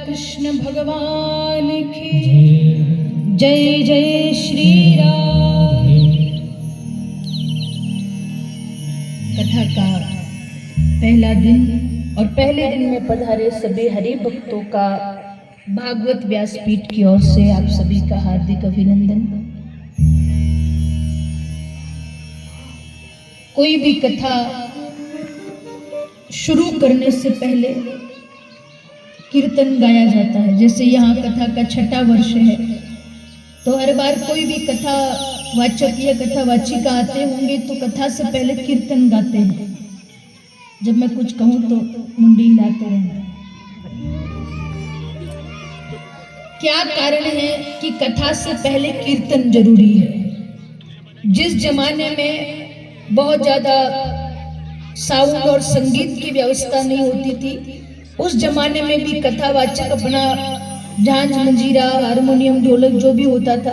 कृष्ण भगवान की जय जय श्री राम। कथा का पहला दिन और पहले दिन में पधारे सभी हरि भक्तों का भागवत व्यासपीठ की ओर से आप सभी का हार्दिक अभिनंदन। कोई भी कथा शुरू करने से पहले कीर्तन गाया जाता है। जैसे यहाँ कथा का छठा वर्ष है तो हर बार कोई भी कथा वाचक या कथा वाचिका आते होंगे तो कथा से पहले कीर्तन गाते हैं। जब मैं कुछ कहूँ तो मुंडी हिलाते रहना। क्या कारण है कि कथा से पहले कीर्तन जरूरी है? जिस जमाने में बहुत ज्यादा साउंड और संगीत की व्यवस्था नहीं होती थी, उस जमाने में भी कथावाचक अपना झांझ मंजीरा हारमोनियम ढोलक जो भी होता था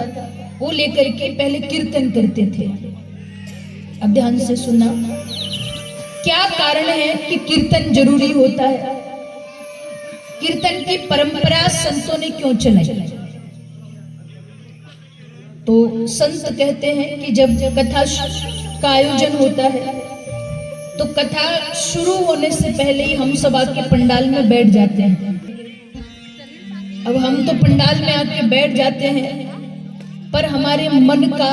वो लेकर के पहले कीर्तन करते थे। अब ध्यान से सुनना, क्या कारण है कि कीर्तन जरूरी होता है? कीर्तन की परंपरा संतों ने क्यों चलाई? तो संत कहते हैं कि जब कथा का आयोजन होता है तो कथा शुरू होने से पहले ही हम सब आके पंडाल में बैठ जाते हैं। अब हम तो पंडाल में आके बैठ जाते हैं, पर हमारे मन का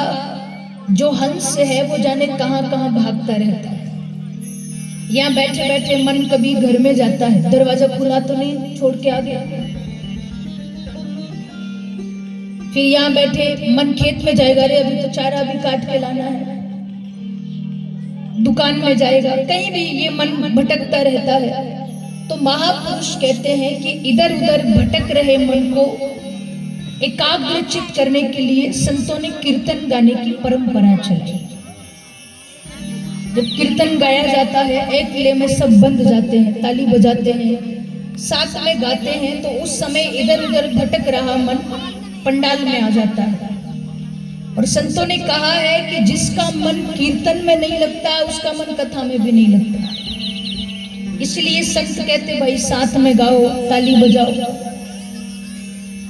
जो हंस है वो जाने कहां कहां भागता रहता है। यहाँ बैठे बैठे मन कभी घर में जाता है, दरवाजा खुला तो नहीं छोड़ के आ गया। फिर यहाँ बैठे मन खेत में जाएगा, रे अभी तो चारा भी काट के लाना है। दुकान में जाएगा, कहीं भी ये मन भटकता रहता है। तो महापुरुष कहते हैं कि इधर उधर भटक रहे मन को एकाग्रचित करने के लिए संतों ने कीर्तन गाने की परंपरा चलाई। जब कीर्तन गाया जाता है एक ले में सब बंद जाते हैं, ताली बजाते हैं, साथ में गाते हैं, तो उस समय इधर उधर भटक रहा मन पंडाल में आ जाता है। और संतों ने कहा है कि जिसका मन कीर्तन में नहीं लगता उसका मन कथा में भी नहीं लगता। इसलिए संत कहते भाई साथ में गाओ, ताली बजाओ।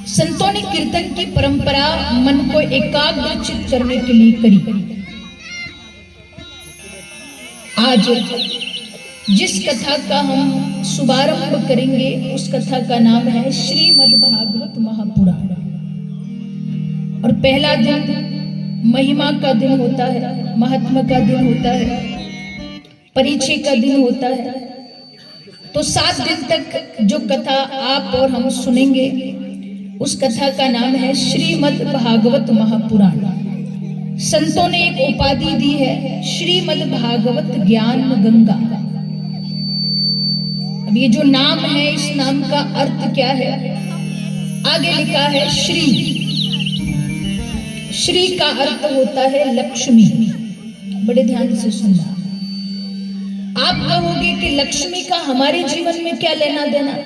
संतों ने कीर्तन की परंपरा मन को एकाग्रचित करने के लिए करी। आज जिस कथा का हम शुभारंभ करेंगे उस कथा का नाम है श्रीमद् भागवत महापुराण। और पहला दिन महिमा का दिन होता है, महात्मा का दिन होता है, परिचय का दिन होता है। तो 7 दिन तक जो कथा आप और हम सुनेंगे उस कथा का नाम है श्रीमद् भागवत महापुराण। संतों ने एक उपाधि दी है श्रीमद् भागवत ज्ञान गंगा। अब ये जो नाम है इस नाम का अर्थ क्या है? आगे लिखा है श्री। श्री का अर्थ होता है लक्ष्मी। बड़े ध्यान से सुनना। आप कहोगे कि लक्ष्मी का हमारे जीवन में क्या लेना देना?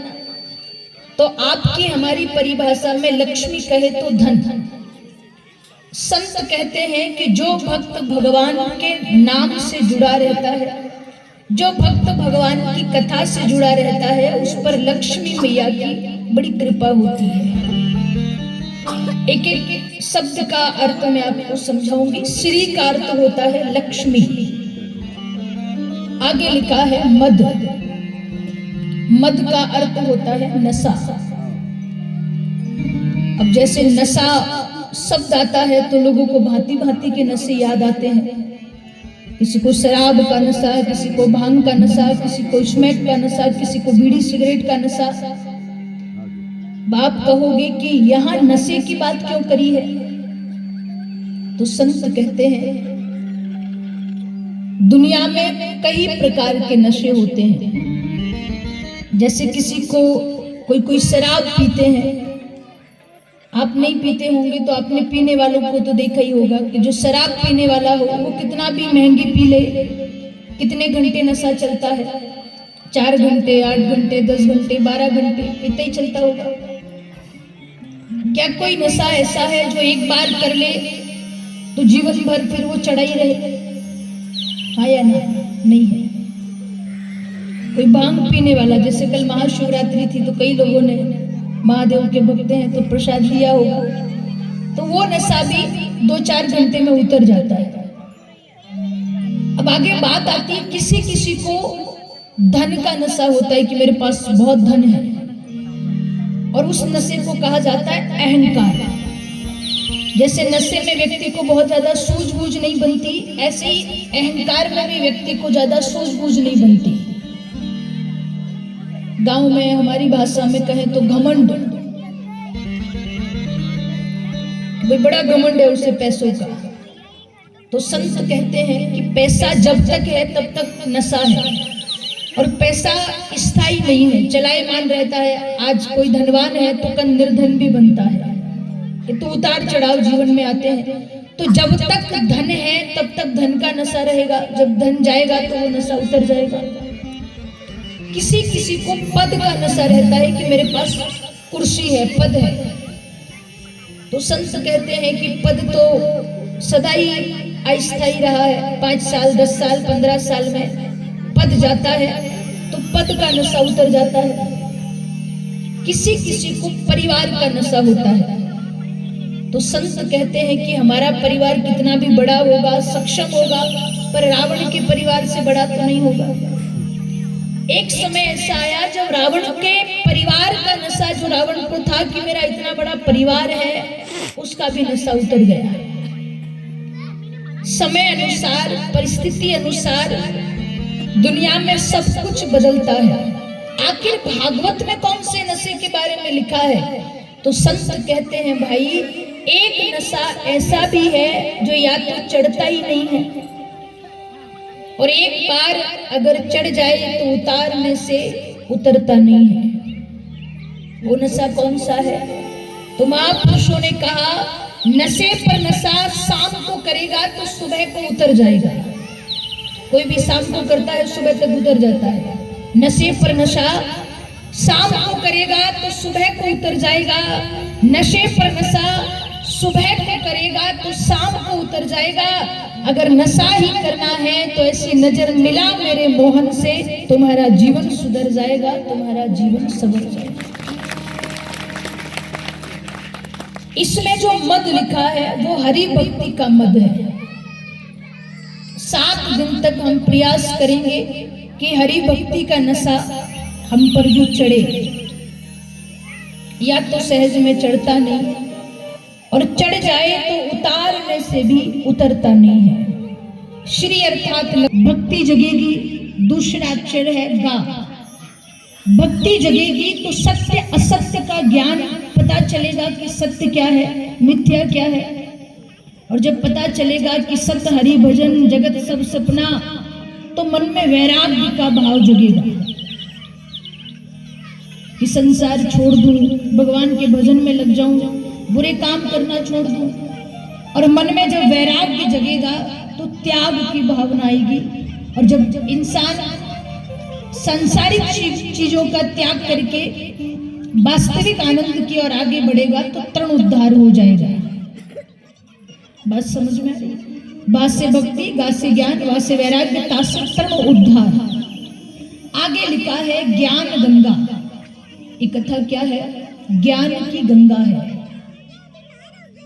तो आपकी हमारी परिभाषा में लक्ष्मी कहे तो धन। संत कहते हैं कि जो भक्त भगवान के नाम से जुड़ा रहता है, जो भक्त भगवान की कथा से जुड़ा रहता है, उस पर लक्ष्मी मैया की बड़ी कृपा होती है। एक एक शब्द का अर्थ मैं आपको समझाऊंगी। श्री का अर्थ होता है लक्ष्मी। आगे लिखा है मद। मद का अर्थ होता है नशा। अब जैसे नशा शब्द आता है तो लोगों को भांति भांति के नशे याद आते हैं। किसी को शराब का नशा, किसी को भांग का नशा, किसी को स्मैक का नशा, किसी को बीड़ी सिगरेट का नशा। आप कहोगे कि यहाँ नशे की बात क्यों करी है? तो संत कहते हैं दुनिया में कई प्रकार के नशे होते हैं। जैसे किसी को कोई शराब पीते हैं। आप नहीं पीते होंगे तो आपने पीने वालों को तो देखा ही होगा कि जो शराब पीने वाला हो वो कितना भी महंगी पी ले, कितने घंटे नशा चलता है, 4 घंटे, 8 घंटे, 10 घंटे, 12 घंटे पीते ही चलता होगा। क्या कोई नशा ऐसा है जो एक बार कर ले तो जीवन भर फिर वो चढ़ा ही रहे? हाँ या ना? नहीं है। कोई भांग पीने वाला, जैसे कल महाशिवरात्रि थी तो कई लोगों ने, महादेव के भक्त हैं तो प्रसाद लिया होगा, तो वो नशा भी 2-4 घंटे में उतर जाता है। अब आगे बात आती है, किसी किसी को धन का नशा होता है कि मेरे पास बहुत धन है, और उस नशे को कहा जाता है अहंकार। जैसे नशे में व्यक्ति को बहुत ज्यादा सूझबूझ नहीं बनती, ऐसे ही अहंकार में भी व्यक्ति को ज्यादा सूझबूझ नहीं बनती। गांव में हमारी भाषा में कहें तो घमंड, भाई बड़ा घमंड है उसे पैसों का। तो संत कहते हैं कि पैसा जब तक है तब तक नशा है, और पैसा स्थायी नहीं है, चलायमान रहता है। आज कोई धनवान है तो कल निर्धन भी बनता है, तो उतार चढ़ाव जीवन में आते हैं। तो जब तक धन है तब तक धन का नशा रहेगा, जब धन जाएगा तो वो नशा उतर जाएगा। किसी किसी को पद का नशा रहता है कि मेरे पास कुर्सी है, पद है। तो संत कहते हैं कि पद तो सदा ही अस्थायी रहा है, 5 साल, 10 साल, 15 साल में पद जाता है तो पद का नशा उतर जाता है। किसी किसी को परिवार का नशा होता है। तो संत कहते हैं कि हमारा परिवार कितना भी बड़ा होगा, सक्षम होगा, पर रावण के परिवार से बड़ा तो नहीं होगा। एक समय ऐसा आया जब रावण के परिवार का नशा, जो रावण को था कि मेरा इतना बड़ा परिवार है, उसका भी नशा उतर गया। समय अनुसार, परिस्थिति अनुसार दुनिया में सब कुछ बदलता है। आखिर भागवत में कौन से नशे के बारे में लिखा है? तो संत कहते हैं भाई, एक नशा ऐसा भी है जो या तो चढ़ता ही नहीं है, और एक बार अगर चढ़ जाए तो उतारने से उतरता नहीं है। वो नशा कौन सा है? तो महापुरुषों ने कहा, नशे पर नशा शाम को करेगा तो सुबह को उतर जाएगा। कोई भी शाम को करता है सुबह तक उतर जाता है। नशे पर नशा शाम को करेगा तो सुबह को उतर जाएगा। नशे पर नशा सुबह को करेगा तो शाम को उतर जाएगा। अगर नशा ही करना है तो ऐसी नजर मिला मेरे मोहन से, तुम्हारा जीवन सुधर जाएगा, तुम्हारा जीवन संवर जाएगा। इसमें जो मद लिखा है वो हरि भक्ति का मद है। 7 दिन तक हम प्रयास करेंगे कि हरि भक्ति का नशा हम पर भी चढ़े। या तो सहज में चढ़ता नहीं, और चढ़ जाए तो उतारने से भी उतरता नहीं है। श्री अर्थात भक्ति जगेगी, दूसरा अक्षर है गा। भक्ति जगेगी तो सत्य असत्य का ज्ञान पता चलेगा कि सत्य क्या है, मिथ्या क्या है। और जब पता चलेगा कि सत्य हरि भजन जगत सब सपना, तो मन में वैराग्य का भाव जगेगा कि संसार छोड़ दूं, भगवान के भजन में लग जाऊं, बुरे काम करना छोड़ दूं। और मन में जब वैराग्य जगेगा तो त्याग की भावना आएगी। और जब इंसान सांसारिक चीजों का त्याग करके वास्तविक आनंद की ओर आगे बढ़ेगा तो तृण उद्धार हो जाएगा। बात समझ में आ रही? बा से भक्ति, गा से ज्ञान, वा से वैराग्य, ता से तृण उद्धार। आगे लिखा है ज्ञान गंगा। ये कथा क्या है? ज्ञान की गंगा है।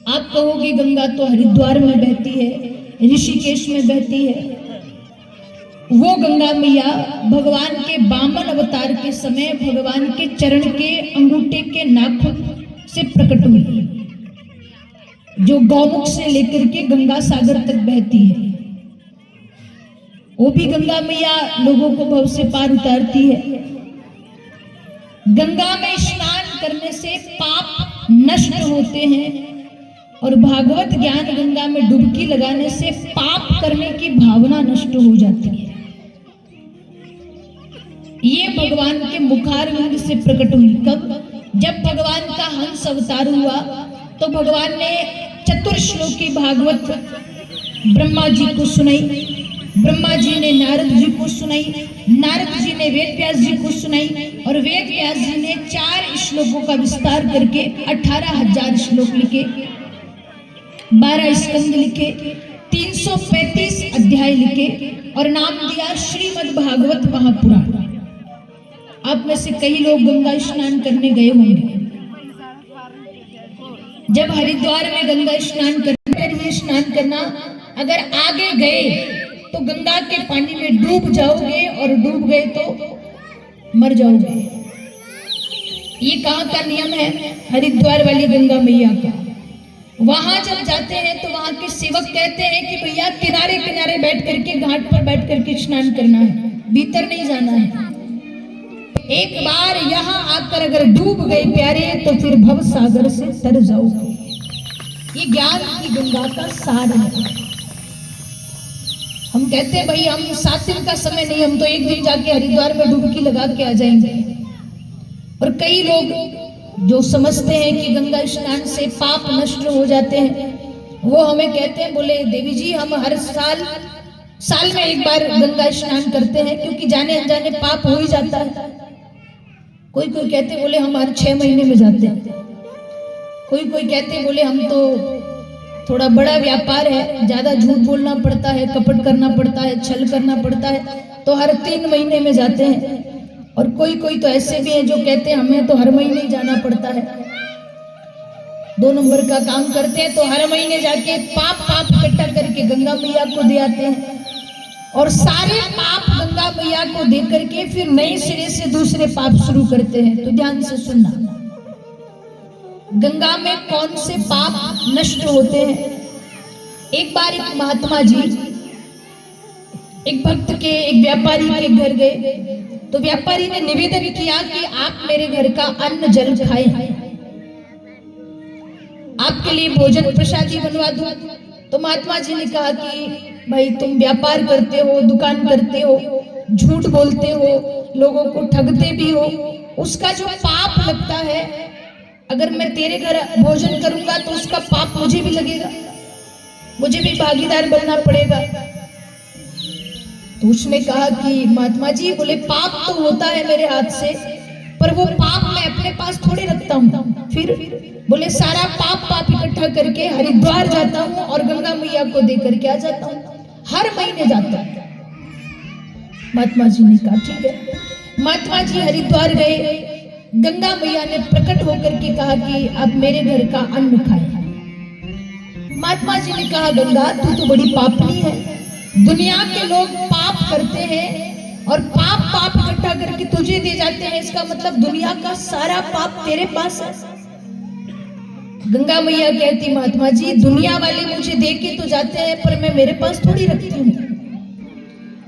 आप कहोगे गंगा तो हरिद्वार में बहती है, ऋषिकेश में बहती है। वो गंगा मैया भगवान के वामन अवतार के समय भगवान के चरण के अंगूठे के नाखून से प्रकट हुई, जो गौमुख से लेकर के गंगा सागर तक बहती है। वो भी गंगा मैया लोगों को भव से पार उतारती है। गंगा में स्नान करने से पाप नष्ट होते हैं, और भागवत ज्ञान गंगा में डुबकी लगाने से पाप करने की भावना नष्ट हो जाती है। ये भगवान के मुखारविंद से प्रकट हुई। कब? जब भगवान का हंस अवतार हुआ तो भगवान ने चतुर्श्लोकी भागवत ब्रह्मा जी को सुनाई, ब्रह्मा जी ने नारद जी को सुनाई, नारद जी ने वेद व्यास जी को सुनाई और वेद व्यास जी ने 4 श्लोकों का विस्तार करके 18,000 श्लोक लिखे, 12 स्कंद लिखे, 335 अध्याय लिखे और नाम दिया श्रीमद् भागवत महापुराण। आप में से कई लोग गंगा स्नान करने गए होंगे। जब हरिद्वार में गंगा स्नान करना, अगर आगे गए तो गंगा के पानी में डूब जाओगे और डूब गए तो मर जाओगे। ये कहाँ का नियम है? हरिद्वार वाली गंगा मैया का। वहां जब जाते हैं तो वहां के सेवक कहते हैं कि भैया किनारे किनारे बैठ करके, घाट पर बैठ करके स्नान करना है, भीतर नहीं जाना है। एक बार यहाँ आकर अगर डूब गए प्यारे तो फिर भव सागर से तर जाओगे। ये ज्ञान की गंगा का सार है। हम कहते हैं भाई हम 7 दिन का समय नहीं, हम तो एक दिन जाके हरिद्वार में डुबकी लगा के आ जाएंगे। और कई लोग जो समझते हैं कि गंगा स्नान से पाप नष्ट हो जाते हैं, वो हमें कहते हैं, बोले देवी जी हम हर साल में एक बार गंगा स्नान करते हैं, क्योंकि जाने अनजाने पाप हो ही जाता है। कोई कहते बोले हम हर 6 महीने में जाते हैं। कोई कहते बोले हम तो थोड़ा बड़ा व्यापार है, ज्यादा झूठ बोलना पड़ता है, कपट करना पड़ता है, छल करना पड़ता है, तो हर 3 महीने में जाते हैं। और कोई तो ऐसे भी हैं जो कहते हैं हमें तो हर महीने ही जाना पड़ता है, 2 नंबर का काम करते हैं, तो हर महीने जाके पाप इकट्ठा करके गंगा मैया को दे आते हैं और सारे पाप गंगा मैया को दे करके फिर नए सिरे से दूसरे पाप शुरू करते हैं। तो ध्यान से सुनना, गंगा में कौन से पाप नष्ट होते हैं? एक बार एक महात्मा जी एक भक्त के, एक व्यापारी के घर गए, तो व्यापारी ने निवेदन किया कि आप मेरे घर का अन्न जल खाएं, आपके लिए भोजन प्रसादी बनवा दूं। तो महात्मा जी ने कहा कि भाई तुम व्यापार करते हो, दुकान करते हो, झूठ बोलते हो, लोगों को ठगते भी हो, उसका जो पाप लगता है, अगर मैं तेरे घर भोजन करूंगा तो उसका पाप मुझे भी लगेगा, मुझे भी भागीदार बनना पड़ेगा। तो उसने कहा कि महात्मा जी, बोले पाप तो होता है मेरे हाथ से, पर वो पाप मैं अपने पास थोड़ी रखता हूँ। फिर बोले सारा पाप इकट्ठा करके हरिद्वार जाता हूँ और गंगा मैया को दे करके आ जाता हूँ, हर महीने जाता हूँ। महात्मा जी ने कहा ठीक है। महात्मा जी हरिद्वार गए, गंगा मैया ने प्रकट होकर के कहा कि आप मेरे घर का अन्न खाएं। महात्मा जी ने कहा गंगा तू तो बड़ी पापनी है, दुनिया के लोग पाप करते हैं और पाप इकट्ठा करके तुझे दे जाते हैं, इसका मतलब दुनिया का सारा पाप तेरे पास है। गंगा मैया कहती महात्मा जी दुनिया वाले मुझे दे के तो जाते हैं, पर मैं मेरे पास थोड़ी रखती हूँ,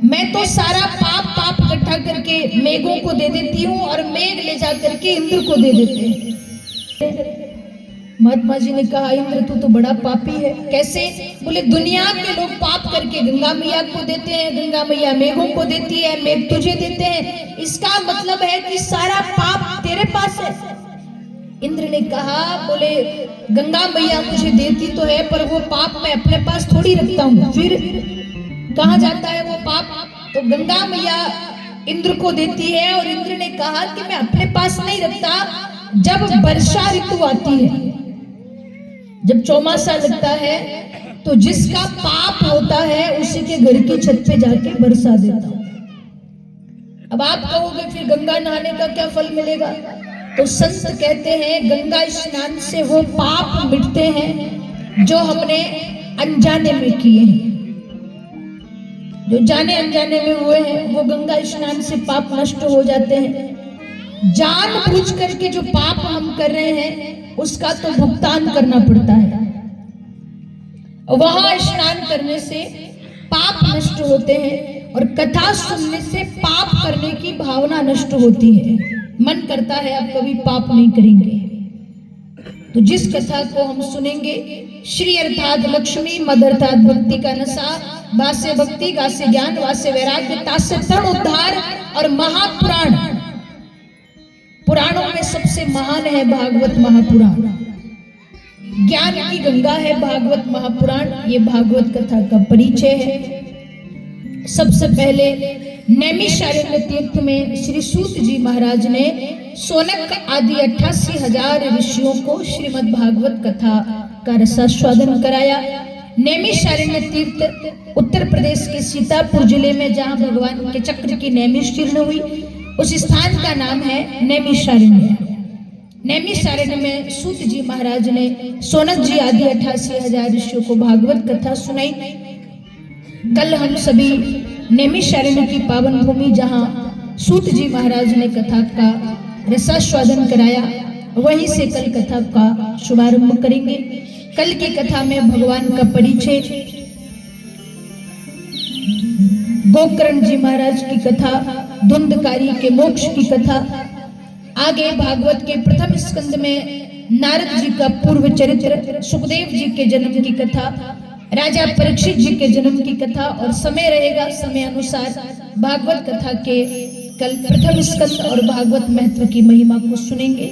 मैं तो सारा पाप इकट्ठा करके मेघों को दे देती हूँ और मेघ ले जा करके इंद्र को दे देते हैं। महात्मा जी ने कहा इंद्र तू तो बड़ा पापी है। कैसे? बोले दुनिया के लोग पाप करके गंगा मैया को देते हैं, गंगा मैया मेघों को देती है, मेघ तुझे देते हैं, इसका मतलब है कि सारा पाप तेरे पास है। इंद्र ने कहा बोले गंगा मैया मुझे देती तो है, पर वो पाप मैं अपने पास थोड़ी रखता हूँ, फिर कहाँ जाता है वो पाप? तो गंगा मैया इंद्र को देती है और इंद्र ने कहा कि मैं अपने पास नहीं रखता, जब वर्षा ऋतु आती है, जब चौमासा लगता है, तो जिसका पाप होता है उसी के घर की छत पे जाके बरसा देता हूं। अब आप कहोगे फिर गंगा नहाने का क्या फल मिलेगा? तो संत कहते हैं गंगा स्नान से वो पाप मिटते हैं जो हमने अनजाने में किए हैं, जो जाने अनजाने में हुए हैं, वो गंगा स्नान से पाप नष्ट हो जाते हैं। जानबूझ करके जो पाप हम कर रहे हैं उसका तो भुगतान करना पड़ता है। वहां स्नान करने से पाप नष्ट होते हैं और कथा सुनने से पाप करने की भावना नष्ट होती है। मन करता है अब कभी पाप नहीं करेंगे। तो जिस कथा को हम सुनेंगे, श्री अर्थात लक्ष्मी, मद अर्थात भक्ति का नशा, वास्य भक्ति, गासे ज्ञान, वास्य वैराग्य, तासे तण उद्धार और महापुराण। पुराणों में सबसे महान है भागवत महापुराण, ज्ञान की गंगा है भागवत महापुराण। ये भागवत कथा का परिचय है। सबसे पहले नैमिषारण्य तीर्थ में श्री सूत जी महाराज ने सोनक आदि 88,000 ऋषियों को श्रीमद् भागवत कथा का रसास्वादन कराया। नैमिषारण्य तीर्थ उत्तर प्रदेश के सीतापुर जिले में, जहां भगवान के चक्र की नैमिषीर्ण हुई, उस स्थान का नाम है नैमिषारण्य। नैमिषारण्य में सूत जी महाराज ने सोनक जी आदि 88,000 ऋषियों को भागवत कथा सुनाई। कल हम सभी नैमिषारण्य की पावन भूमि, जहां सूत जी महाराज ने कथा का रसास्वादन कराया, वहीं से कल कथा का शुभारंभ करेंगे। कल की कथा में भगवान का परिचय, गोकर्ण जी महाराज की कथा, धुंधकारी के मोक्ष की कथा, आगे भागवत के प्रथम स्कंद में नारद जी का पूर्व चरित्र, सुखदेव जी के जन्म की कथा, राजा परीक्षित जी के जन्म की कथा, और समय रहेगा समय अनुसार भागवत कथा के कल प्रथम स्कंद और भागवत महत्व की महिमा को सुनेंगे।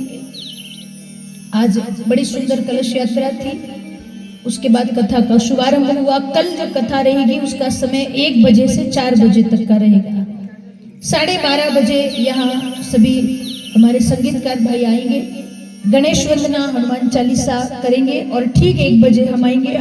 आज बड़ी सुंदर कलश यात्रा थी, उसके बाद कथा का शुभारंभ हुआ। कल जो कथा रहेगी उसका समय 1 बजे से 4 बजे तक का रहेगा। 12:30 बजे यहाँ सभी हमारे संगीतकार भाई आएंगे, गणेश वंदना, हनुमान चालीसा करेंगे और ठीक 1 बजे हम आएंगे।